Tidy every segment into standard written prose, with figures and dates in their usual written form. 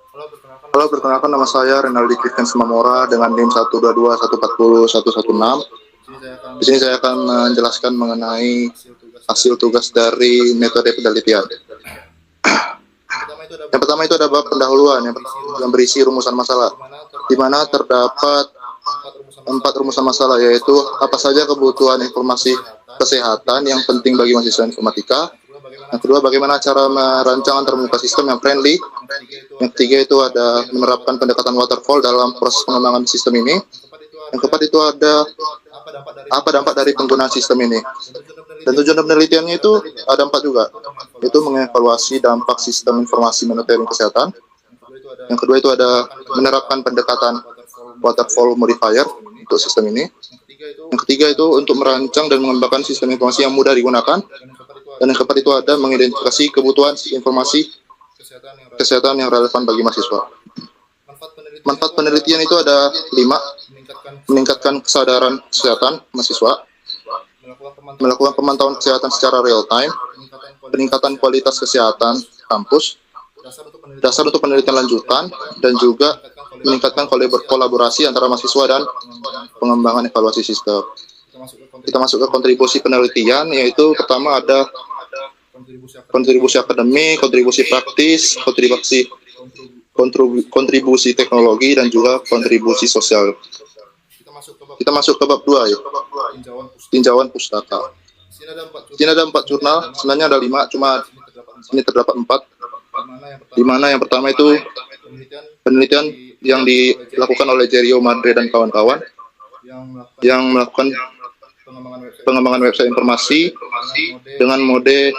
Halo, perkenalkan nama saya Renaldi Christian Mamora dengan NIM 122140116. Di sini saya akan menjelaskan mengenai hasil tugas dari metode penelitian. Yang pertama itu ada bab pendahuluan yang berisi rumusan masalah, di mana terdapat 4 rumusan masalah, yaitu apa saja kebutuhan informasi kesehatan yang penting bagi mahasiswa informatika. Yang kedua, bagaimana cara merancang antarmuka sistem yang friendly. Yang ketiga itu ada menerapkan pendekatan waterfall dalam proses pengembangan sistem ini. Yang keempat itu ada apa dampak dari penggunaan sistem ini. Dan tujuan penelitiannya itu ada 4 juga, yaitu mengevaluasi dampak sistem informasi monitoring kesehatan. Yang kedua itu ada menerapkan pendekatan waterfall modifier untuk sistem ini. Yang ketiga itu untuk merancang dan mengembangkan sistem informasi yang mudah digunakan. Dan yang keempat itu ada mengidentifikasi kebutuhan informasi kesehatan yang relevan bagi mahasiswa. Manfaat penelitian itu ada 5, meningkatkan kesadaran kesehatan mahasiswa, melakukan pemantauan kesehatan secara real time, peningkatan kualitas kesehatan kampus, dasar untuk penelitian lanjutan, dan juga meningkatkan kolaborasi antara mahasiswa dan pengembangan evaluasi sistem. Kita masuk ke kontribusi penelitian, yaitu pertama ada kontribusi akademik, kontribusi praktis, kontribusi teknologi, dan juga kontribusi sosial. Kita masuk ke bab 2, ya, tinjauan pustaka. Di sini ada 4 jurnal, sebenarnya ada 5, cuma ini terdapat 4, di mana yang pertama itu penelitian yang dilakukan oleh Jerio Madre dan kawan-kawan yang melakukan pengembangan website informasi dengan mode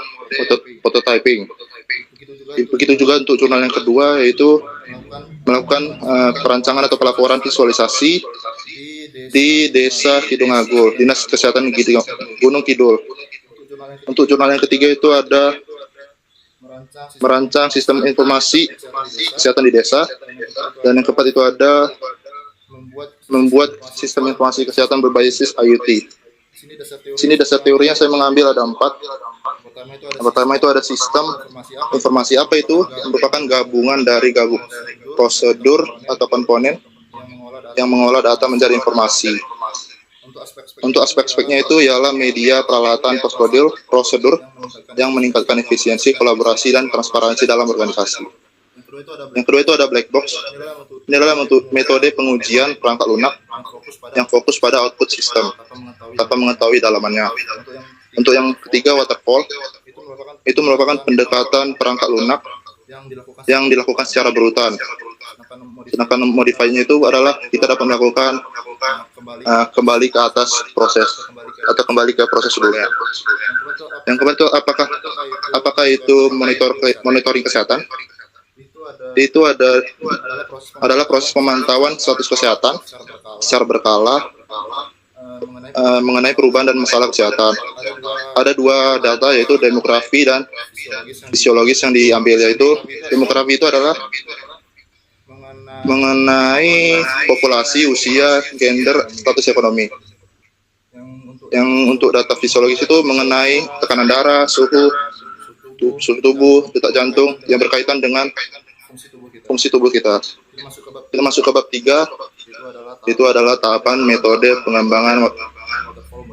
prototyping. Begitu juga untuk jurnal yang kedua, yaitu melakukan perancangan atau pelaporan visualisasi di Desa Kidung-Agul, Dinas Kesehatan Gunung Kidul. Untuk jurnal yang ketiga itu ada merancang sistem informasi kesehatan di desa. Dan yang keempat itu ada membuat sistem informasi kesehatan berbasis IoT. Sini dasar teorinya saya mengambil ada 4. Yang pertama itu ada sistem informasi. Apa itu? Merupakan gabungan dari prosedur atau komponen yang mengolah data menjadi informasi. Untuk aspek-aspeknya itu ialah media, peralatan, prosedur yang meningkatkan efisiensi, kolaborasi, dan transparansi dalam organisasi. Yang kedua itu ada black box. Ini adalah metode pengujian perangkat lunak yang fokus pada output sistem tanpa mengetahui dalamannya. Untuk yang ketiga, waterfall, itu merupakan pendekatan perangkat lunak yang dilakukan secara berurutan. Sedangkan modify-nya itu adalah kita dapat melakukan kembali ke atas proses atau kembali ke proses sebelumnya. Yang keempat itu apakah itu monitoring kesehatan? Itu adalah proses pemantauan status kesehatan secara berkala mengenai perubahan dan masalah kesehatan. Ada 2 data, yaitu demografi dan fisiologis yang diambil, yaitu demografi itu adalah mengenai populasi, usia, gender, status ekonomi. Yang untuk data fisiologis itu mengenai tekanan darah, suhu tubuh, detak jantung yang berkaitan dengan fungsi tubuh kita. Kita masuk ke bab 3, itu adalah tahapan metode pengembangan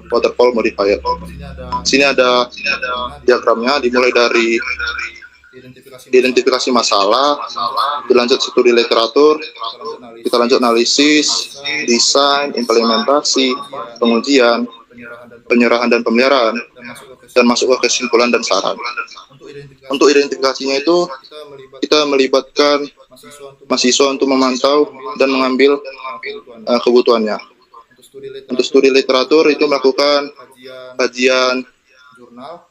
waterfall modifier. Sini ada diagramnya, dimulai dari identifikasi masalah, dilanjut studi literatur, kita lanjut analisis, desain, implementasi, pengujian, penyerahan dan pemeliharaan, dan masuk ke kesimpulan dan saran. Untuk identifikasinya itu kita melibatkan mahasiswa untuk memantau dan mengambil kebutuhannya. Untuk studi literatur itu melakukan kajian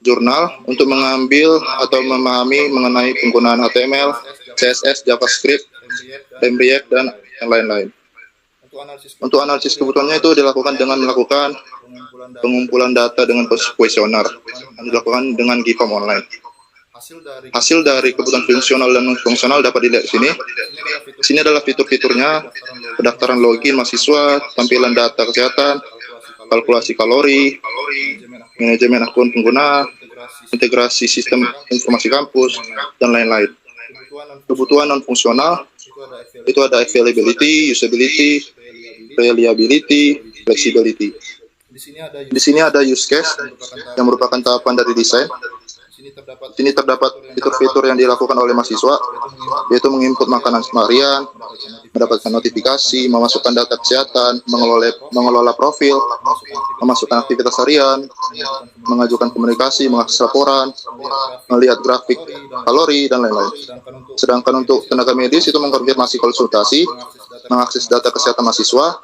jurnal untuk mengambil atau memahami mengenai penggunaan HTML, CSS, JavaScript, React, dan yang lain-lain. Untuk analisis kebutuhannya itu dilakukan dengan melakukan pengumpulan data dengan kuesioner yang dilakukan dengan GitHub online. Hasil dari kebutuhan fungsional dan non-fungsional dapat dilihat di sini. Sini adalah fitur-fiturnya, pendaftaran login mahasiswa, tampilan data kesehatan, kalkulasi kalori, manajemen akun pengguna, integrasi sistem informasi kampus, dan lain-lain. kebutuhan non fungsional itu ada availability, usability, reliability, flexibility. Di sini ada use case yang merupakan tahapan dari desain. Di sini terdapat fitur-fitur yang dilakukan oleh mahasiswa, yaitu menginput makanan harian, mendapatkan notifikasi, memasukkan data kesehatan, mengelola profil, memasukkan aktivitas harian, mengajukan komunikasi, mengakses laporan, melihat grafik kalori, dan lain-lain. Sedangkan untuk tenaga medis itu mengkonfirmasi konsultasi, mengakses data kesehatan mahasiswa,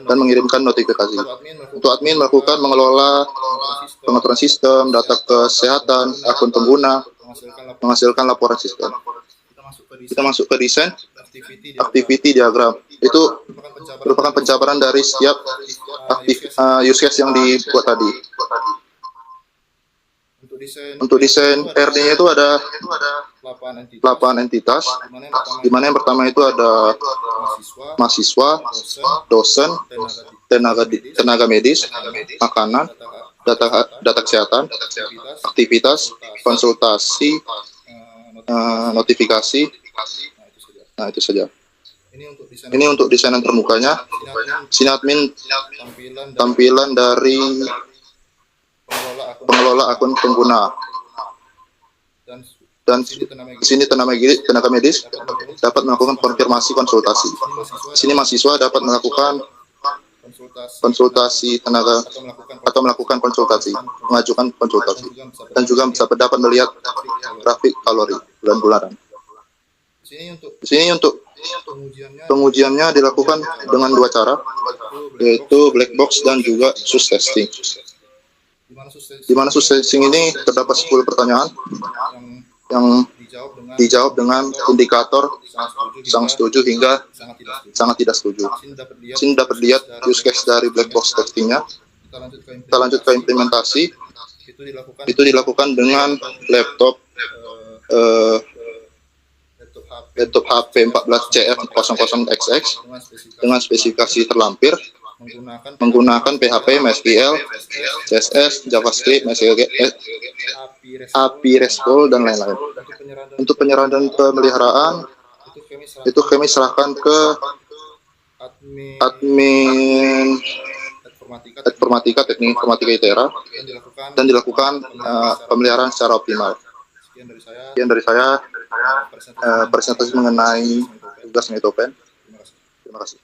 dan mengirimkan notifikasi. Untuk admin melakukan mengelola pengaturan sistem, data kesehatan, akun pengguna, menghasilkan laporan sistem. Kita masuk ke desain activity diagram. Itu merupakan penjabaran dari setiap use case yang dibuat tadi. Untuk desain RD-nya itu ada 8 entitas, di mana yang pertama itu ada mahasiswa, dosen, tenaga medis, makanan, data kesehatan, aktivitas, konsultasi, notifikasi. Nah, itu saja. Ini untuk desain yang termukanya. Sini admin tampilan dari pengelola akun pengguna. Dan di sini tenaga medis dapat melakukan konfirmasi konsultasi. Di sini mahasiswa dapat melakukan konsultasi tenaga atau melakukan konsultasi, mengajukan konsultasi, dan juga bisa dapat melihat grafik kalori bulan-bulanan. Di sini untuk pengujiannya dilakukan dengan 2 cara, yaitu black box dan juga sus testing. Di mana sus testing ini terdapat 10 pertanyaan yang dijawab dengan indikator sangat setuju hingga sangat tidak setuju. Sini dapat lihat use case dari black box testingnya. Kita lanjut ke implementasi. Itu dilakukan dengan laptop HP 14CF00XX dengan spesifikasi terlampir, menggunakan PHP, MySQL, CSS, JavaScript, API RESTful, dan lain-lain. Untuk penyerahan dan pemeliharaan itu kami serahkan ke admin informatika, teknik informatika ITERA, dan dilakukan pemeliharaan secara optimal. Sekian dari saya presentasi mengenai tugas Metopen. Terima kasih.